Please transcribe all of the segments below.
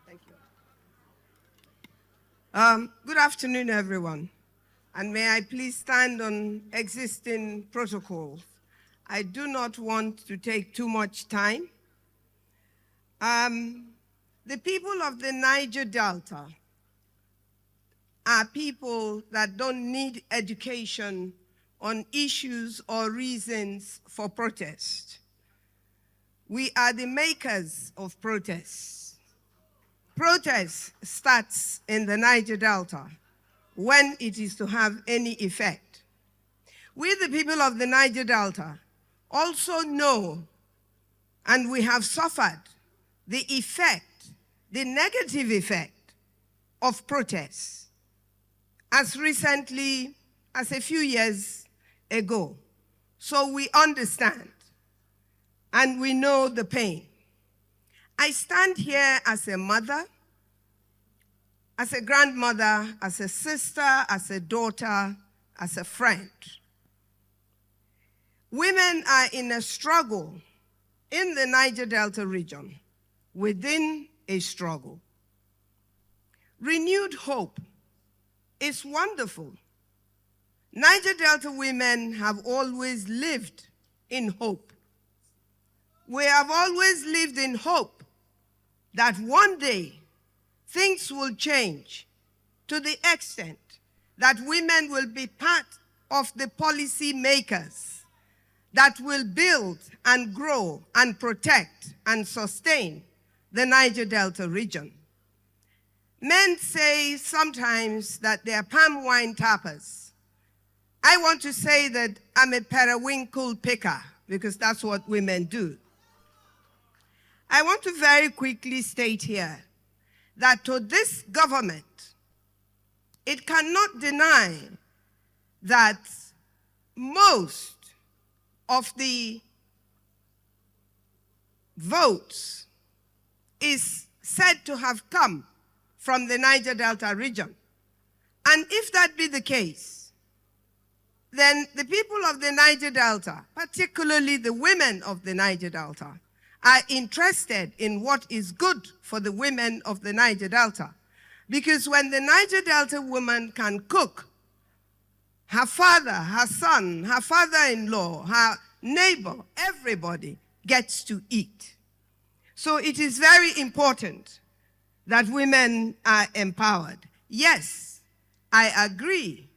Thank you. Good afternoon, everyone. And may I please stand on existing protocols. I do not want to take too much time. The people of the Niger Delta are people that don't need education on issues or reasons for protest. We are the makers of protests. Protest starts in the Niger Delta when it is to have any effect. We, the people of the Niger Delta, also know and we have suffered the effect, the negative effect of protests as recently as a few years ago. So we understand and we know the pain. I stand here as a mother, as a grandmother, as a sister, as a daughter, as a friend. Women are in a struggle in the Niger Delta region, within a struggle. Renewed hope is wonderful. Niger Delta women have always lived in hope. We have always lived in hope that one day things will change to the extent that women will be part of the policy makers that will build and grow and protect and sustain the Niger Delta region. Men say sometimes that they are palm wine tappers. I want to say that I'm a periwinkle picker because that's what women do. I want to very quickly state here that to this government, it cannot deny that most of the votes is said to have come from the Niger Delta region. And if that be the case, then the people of the Niger Delta, particularly the women of the Niger Delta, are interested in what is good for the women of the Niger Delta. Because when the Niger Delta woman can cook, her father, her son, her father-in-law, her neighbor, everybody gets to eat. So it is very important that women are empowered. Yes, I agree.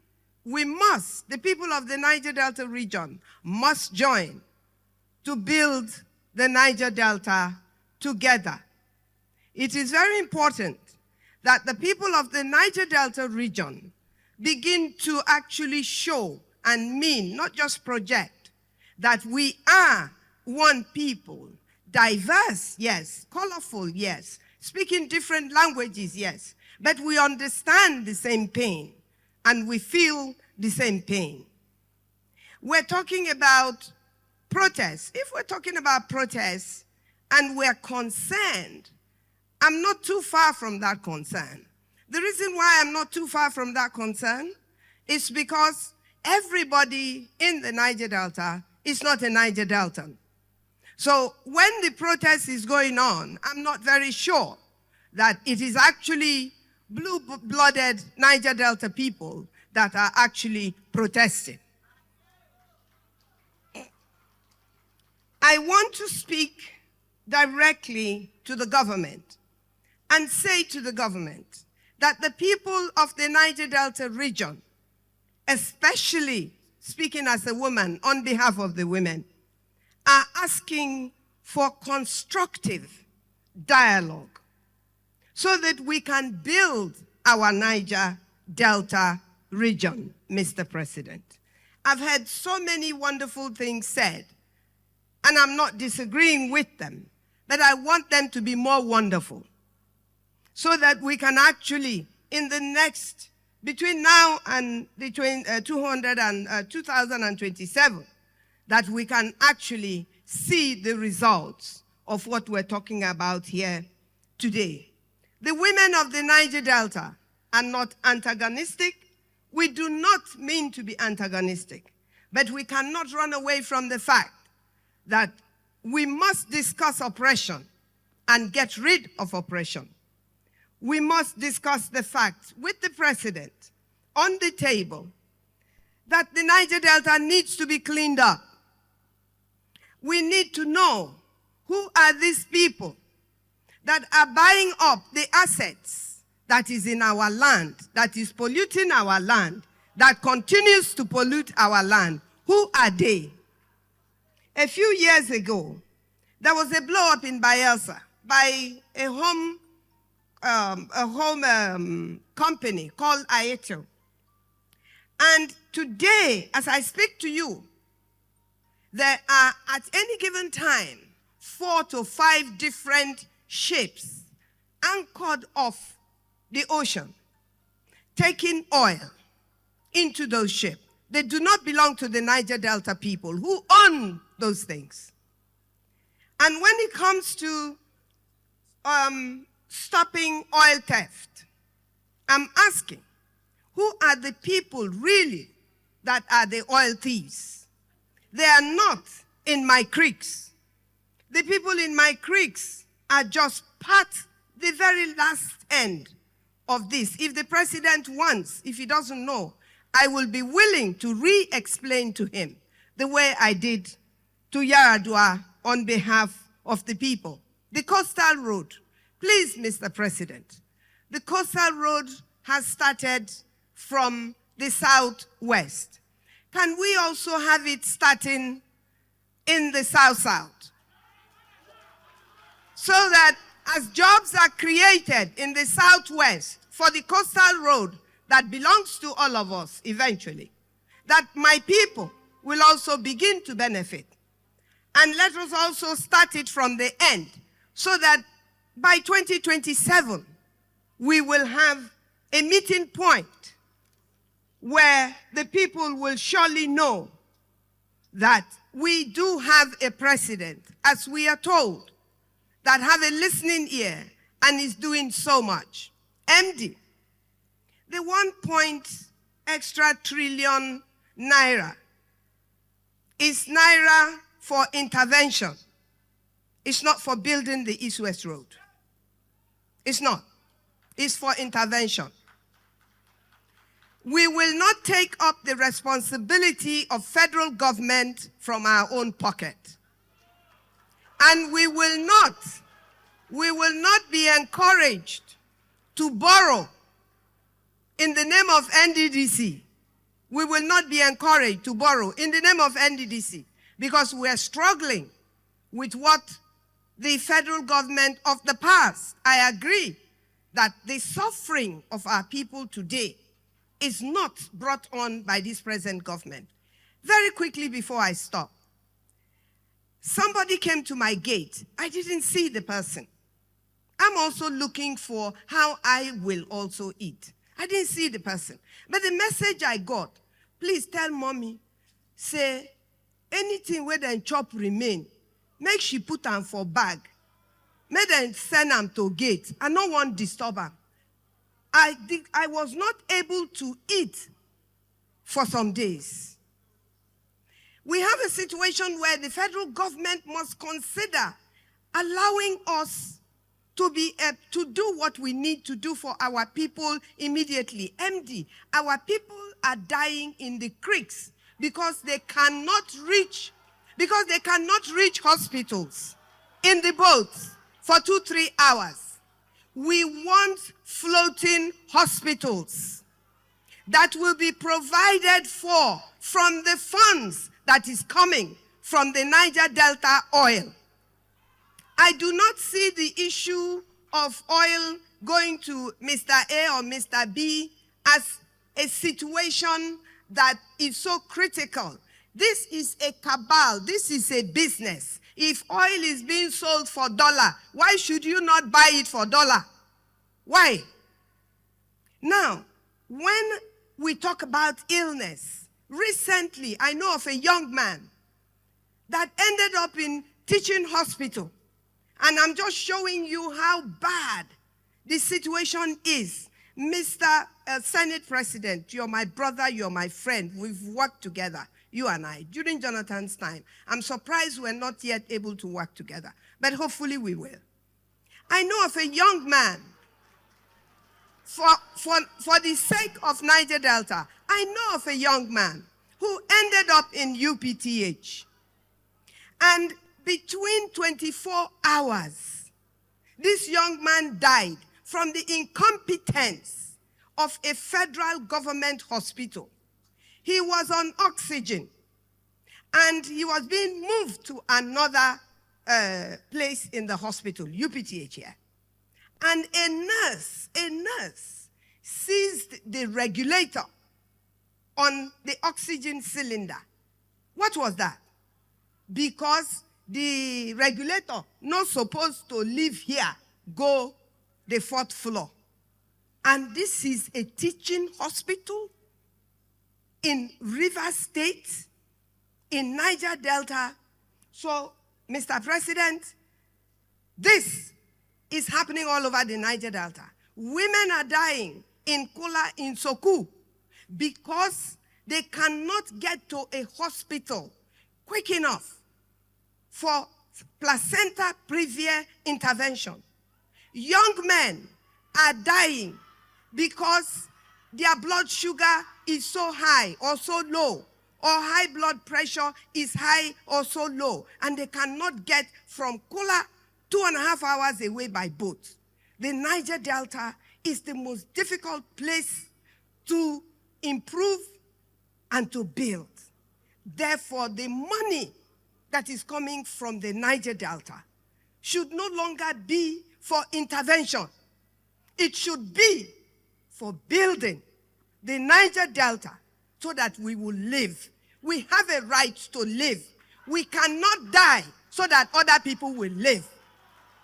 We must, the people of the Niger Delta region, must join to build the Niger Delta together. It is very important that the people of the Niger Delta region begin to actually show and mean, not just project, that we are one people, diverse, yes, colorful, yes, speaking different languages, yes, but we understand the same pain and we feel the same pain. We're talking about protests. If we're talking about protests and we're concerned, I'm not too far from that concern. The reason why I'm not too far from that concern is because everybody in the Niger Delta is not a Niger Deltan. So when the protest is going on, I'm not very sure that it is actually blue-blooded Niger Delta people that are actually protesting. I want to speak directly to the government and say to the government that the people of the Niger Delta region, especially speaking as a woman on behalf of the women, are asking for constructive dialogue so that we can build our Niger Delta region, Mr. President. I've heard so many wonderful things said, and I'm not disagreeing with them, but I want them to be more wonderful so that we can actually, in the next, between now and between 2027, that we can actually see the results of what we're talking about here today. The women of the Niger Delta are not antagonistic. We do not mean to be antagonistic, but we cannot run away from the fact that we must discuss oppression and get rid of oppression. we must discuss the fact with the president on the table that the Niger Delta needs to be cleaned up. We need to know who are these people that are buying up the assets that is in our land, that is polluting our land, that continues to pollute our land. Who are they? A few years ago, there was a blow-up in Bayelsa by a home company called IPOB. And today, as I speak to you, there are at any given time 4 to 5 different ships anchored off the ocean, taking oil into those ships. They do not belong to the Niger Delta people who own those things. And when it comes to stopping oil theft, I'm asking, who are the people really that are the oil thieves? They are not in my creeks. The people in my creeks are just the very last end of this. If the president wants, if he doesn't know, I will be willing to re-explain to him the way I did to Yaradua on behalf of the people. The coastal road, please, Mr. President, the coastal road has started from the southwest. Can we also have it starting in the south-south? So that as jobs are created in the southwest for the coastal road that belongs to all of us eventually, that my people will also begin to benefit. And let us also start it from the end so that by 2027, we will have a meeting point where the people will surely know that we do have a president, as we are told, that have a listening ear and is doing so much. MD, the 1 extra trillion Naira is Naira for intervention. It's not for building the East-West Road. It's not. It's for intervention. We will not take up the responsibility of federal government from our own pocket. And we will not be encouraged to borrow in the name of NDDC. We will not be encouraged to borrow in the name of NDDC because we are struggling with what the federal government of the past. I agree that the suffering of our people today is not brought on by this present government. Very quickly before I stop, somebody came to my gate. I didn't see the person. I'm also looking for how I will also eat. I didn't see the person. But the message I got, please tell mommy, say, anything where they chop remain, make she put them for bag. Make them send them to gate. I don't want disturb her. I was not able to eat for some days. We have a situation where the federal government must consider allowing us to do what we need to do for our people immediately. MD, our people are dying in the creeks because they cannot reach hospitals in the boats for 2-3 hours. We want floating hospitals that will be provided for from the funds that is coming from the Niger Delta oil. I do not see the issue of oil going to Mr. A or Mr. B as a situation that is so critical. This is a cabal. This is a business. If oil is being sold for $1, why should you not buy it for $1? Why? Now, when we talk about illness, recently I know of a young man that ended up in teaching hospital. And I'm just showing you how bad the situation is. Mr. Senate President, you're my brother, you're my friend. We've worked together, you and I, during Jonathan's time. I'm surprised we're not yet able to work together, but hopefully we will. I know of a young man for the sake of Niger Delta, I know of a young man who ended up in UPTH. And between 24 hours, this young man died from the incompetence of a federal government hospital. He was on oxygen, and he was being moved to another place in the hospital, UPTH here. And a nurse seized the regulator on the oxygen cylinder. What was that? Because the regulator not supposed to leave here, go the 4th floor. And this is a teaching hospital in Rivers State, in Niger Delta. So, Mr. President, this is happening all over the Niger Delta. Women are dying in Kula, in Soku, because they cannot get to a hospital quick enough for placenta previa intervention. Young men are dying because their blood sugar is so high or so low, or high blood pressure is high or so low, and they cannot get from Kula 2.5 hours away by boat. The Niger Delta is the most difficult place to improve and to build. Therefore, the money that is coming from the Niger Delta should no longer be for intervention. It should be for building the Niger Delta so that we will live. We have a right to live. We cannot die so that other people will live.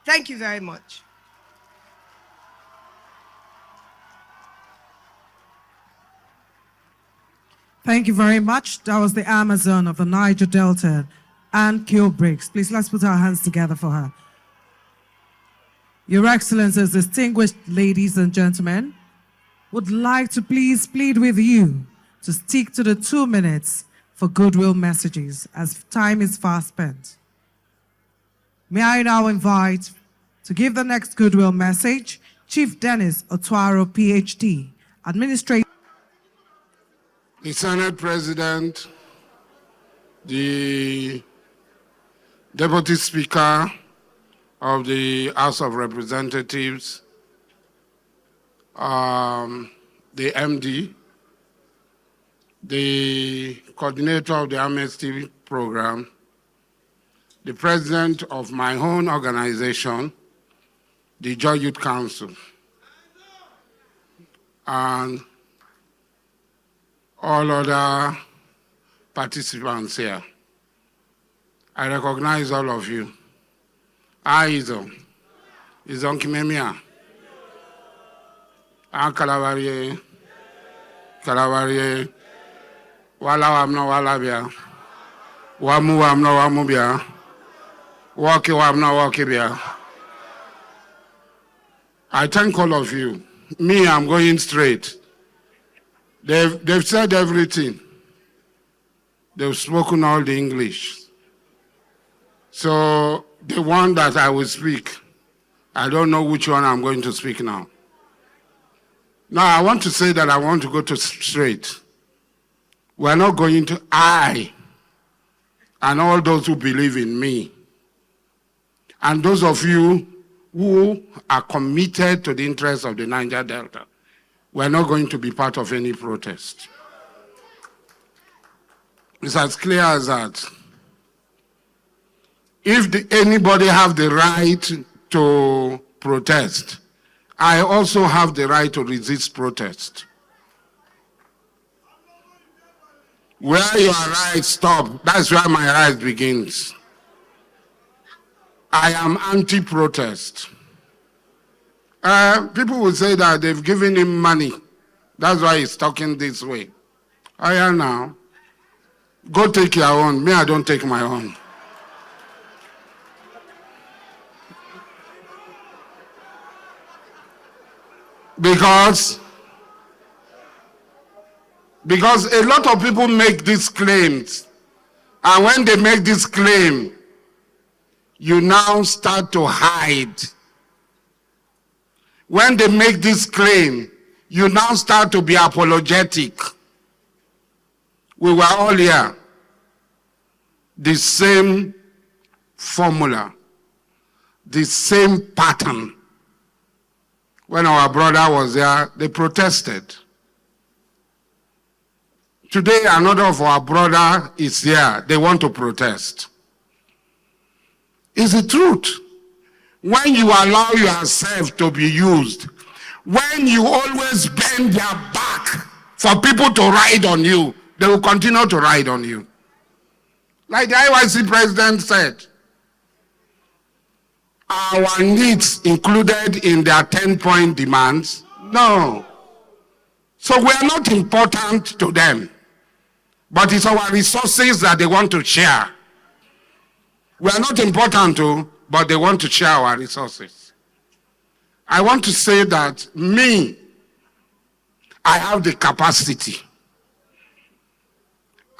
Thank you very much. Thank you very much. That was the Amazon of the Niger Delta, Ann Kilbriggs. Please, let's put our hands together for her. Your Excellencies, distinguished ladies and gentlemen, would like to please plead with you to stick to the 2 minutes for goodwill messages, as time is fast spent. May I now invite to give the next goodwill message, Chief Dennis Otuaro, PhD, Administrator. The Senate President, the Deputy Speaker of the House of Representatives, the MD, the coordinator of the Amnesty Program, the president of my own organization, the Joy Youth Council, and all other participants here. I recognize all of you. Izo Kimemia, Kalavarie, Wala Wamno Walabia, Wamu Wamno Wamubia, Waki Wamno Wakibia. I thank all of you. Me, I'm going straight. They've said everything. They've spoken all the English. So the one that I will speak, I don't know which one I'm going to speak now. Now I want to say that I want to go to straight. We're not going to I and all those who believe in me, and those of you who are committed to the interests of the Niger Delta, we're not going to be part of any protest. It's as clear as that. If anybody have the right to protest, I also have the right to resist protest. Where your right stop, that's where my right begins. I am anti-protest. People will say that they've given him money. That's why he's talking this way. I am now. Go take your own. Me, I don't take my own. Because a lot of people make these claims, and when they make this claim, you now start to hide. When they make this claim, you now start to be apologetic. We were all here. The same formula, the same pattern. When our brother was there, they protested. Today, another of our brother is here. They want to protest. It's the truth. When you allow yourself to be used, when you always bend their back for people to ride on you, they will continue to ride on you. Like the IYC president said, our needs included in their 10-point demands? No. So we are not important to them. But it's our resources that they want to share. We are not important to, but they want to share our resources. I want to say that I have the capacity.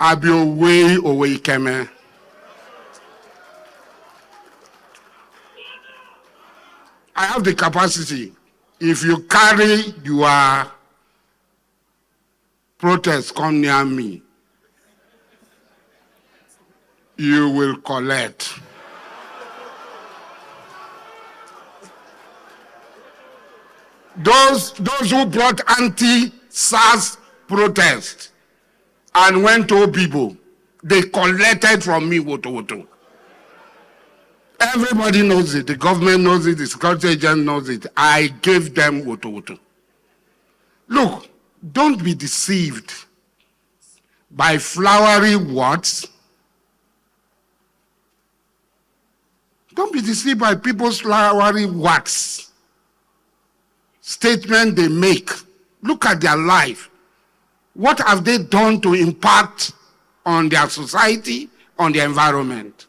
I'll be away, Keme. I have the capacity. If you carry your protest, come near me, you will collect. Those who brought anti-SARS protest and went to Obibo, they collected from me woto. Everybody knows it. The government knows it. The security agent knows it. I gave them woto. Look, don't be deceived by flowery words. Don't be deceived by people's flowery words. Statement they make. Look at their life. What have they done to impact on their society, on the environment?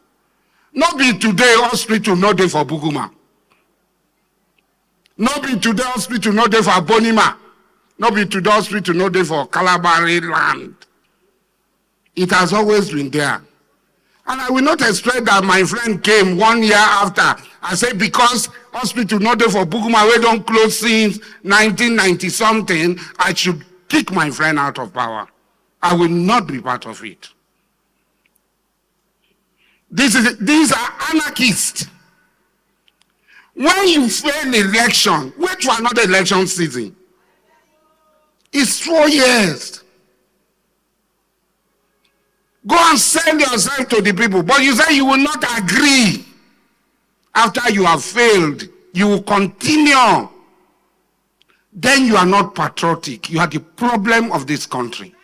Not be today hospital, not there for Buguma. Not be today hospital, not there for Bonima. Not be today hospital, not there for Calabari land. It has always been there. And I will not expect that my friend came 1 year after. I said, because hospital not there for Buguma, we don't close since 1990 something, I should kick my friend out of power. I will not be part of it. These are anarchists. When you fail election, wait for another election season. It's 4 years. Go and sell yourself to the people. But you say you will not agree. After you have failed, you will continue. Then you are not patriotic. You are the problem of this country.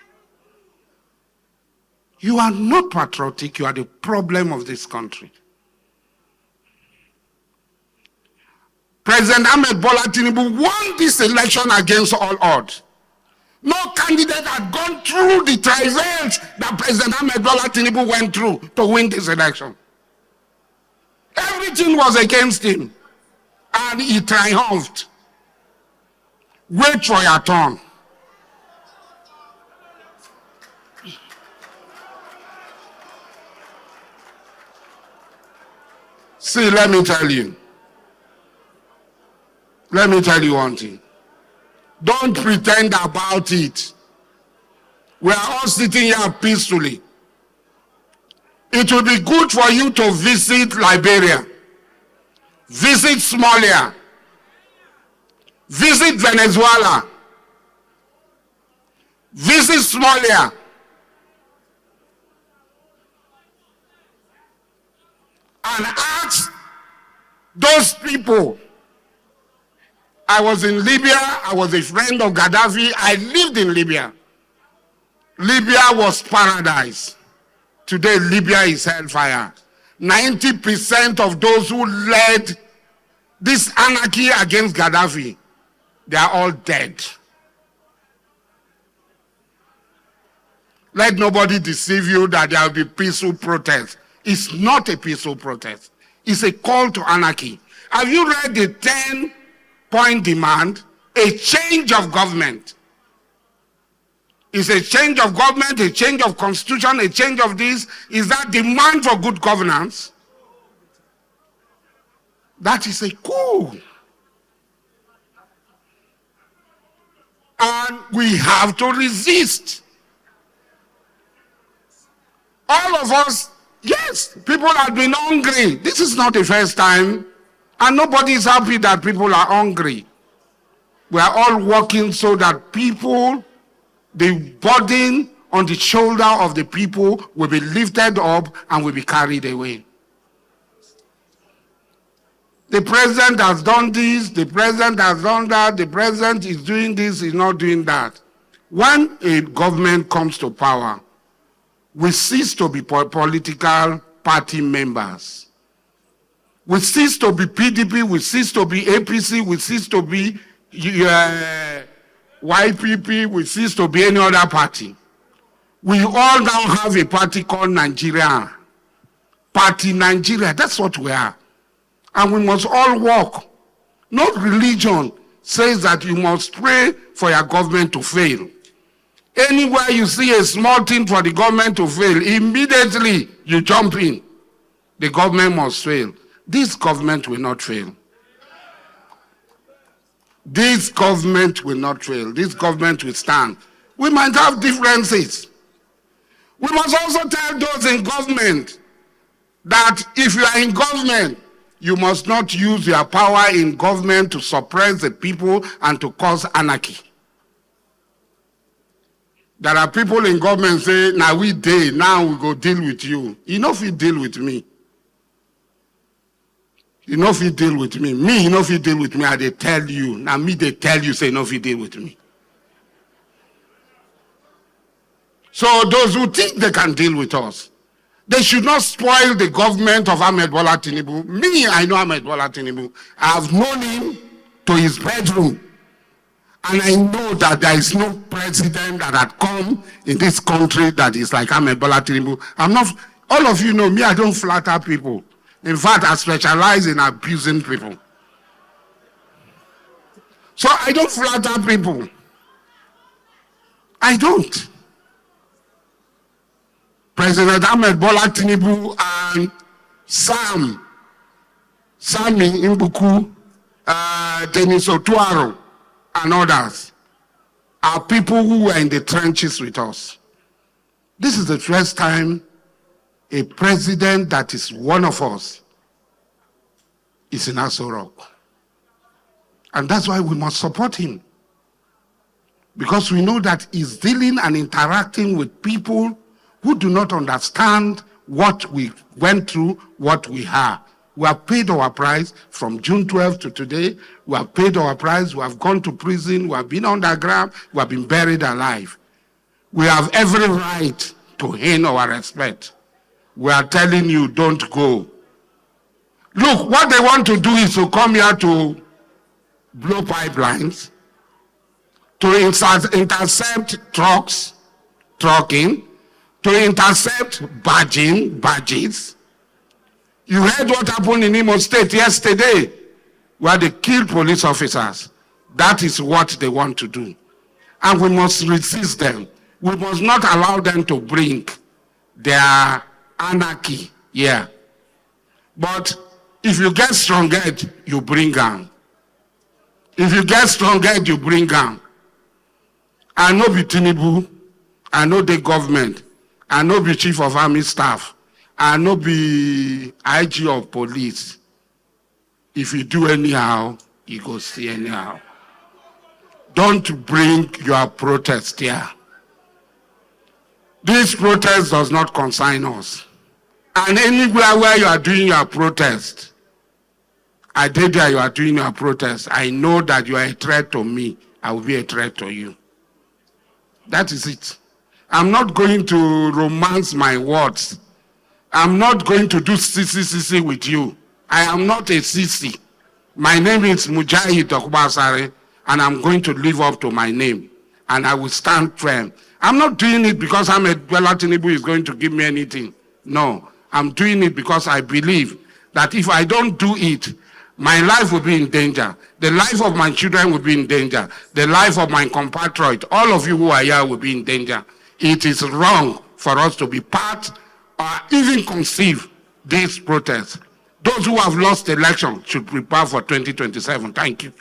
You are not patriotic. You are the problem of this country. President Ahmed Bola Tinubu won this election against all odds. No candidate had gone through the travails that President Ahmed Bola Tinubu went through to win this election. Everything was against him. And he triumphed. Wait for your turn. See, let me tell you. Let me tell you one thing. Don't pretend about it. We are all sitting here peacefully. It will be good for you to visit Liberia, visit Somalia, visit Venezuela, visit Somalia, and ask those people. I was in Libya. I was a friend of Gaddafi. I lived in Libya. Libya was paradise. Today, Libya is hellfire. 90% of those who led this anarchy against Gaddafi, they are all dead. Let nobody deceive you that there will be peaceful protest. It's not a peaceful protest. It's a call to anarchy. Have you read the 10-point demand? A change of government. It's a change of government, a change of constitution, a change of this. Is that demand for good governance? That is a coup. And we have to resist. All of us, yes, people have been hungry. This is not the first time. And nobody is happy that people are hungry. We are all working so that people, the burden on the shoulder of the people will be lifted up and will be carried away. The president has done this, the president has done that, the president is doing this, he's not doing that. When a government comes to power, we cease to be political party members. We cease to be PDP, we cease to be APC, we cease to be YPP, we cease to be any other party. We all now have a party called Nigeria. Party Nigeria, that's what we are. And we must all work. No religion says that you must pray for your government to fail. Anywhere you see a small thing for the government to fail, immediately you jump in. The government must fail. This government will not fail. This government will not fail. This government will stand. We might have differences. We must also tell those in government that if you are in government, you must not use your power in government to suppress the people and to cause anarchy. There are people in government say, now we go deal with you. You know if you deal with me. You know if you deal with me. Me, you know if you deal with me, I they tell you. Now me, they tell you, say, no, if you deal with me. So those who think they can deal with us, they should not spoil the government of Ahmed Bola Tinubu. Me, I know Ahmed Bola Tinubu. I have known him to his bedroom. And I know that there is no president that had come in this country that is like Ahmed Bola Tinubu. I'm not, all of you know me, I don't flatter people. In fact, I specialize in abusing people. So I don't flatter people. I don't. President Ahmed Bola Tinubu and Sammy Mbuku, Denis Otuaro, and others are people who were in the trenches with us. This is the first time a president that is one of us is in Aso Rock. And that's why we must support him. Because we know that he's dealing and interacting with people who do not understand what we went through, what we are. We have paid our price from June 12th to today. We have paid our price. We have gone to prison. We have been underground. We have been buried alive. We have every right to earn our respect. We are telling you, don't go. Look, what they want to do is to come here to blow pipelines, to intercept trucking, to intercept badges. You heard what happened in Imo State yesterday, where they killed police officers. That is what they want to do. And we must resist them. We must not allow them to bring their anarchy here. But if you get strong-head, you bring them. If you get strong-head, you bring them. I know be Tinubu, I know the government, I know be chief of army staff, I know be IG of police. If you do anyhow, you go see anyhow. Don't bring your protest here. This protest does not concern us. And anywhere where you are doing your protest, I did there you are doing your protest, I know that you are a threat to me, I will be a threat to you. That is it. I'm not going to romance my words. I'm not going to do CCCC with you. I am not a CC. My name is Mujahid Asari, and I'm going to live up to my name. And I will stand firm. I'm not doing it because Ahmed Bola Tinubu is going to give me anything. No, I'm doing it because I believe that if I don't do it, my life will be in danger. The life of my children will be in danger. The life of my compatriot, all of you who are here will be in danger. It is wrong for us to be part or even conceive this protest. Those who have lost the election should prepare for 2027. Thank you.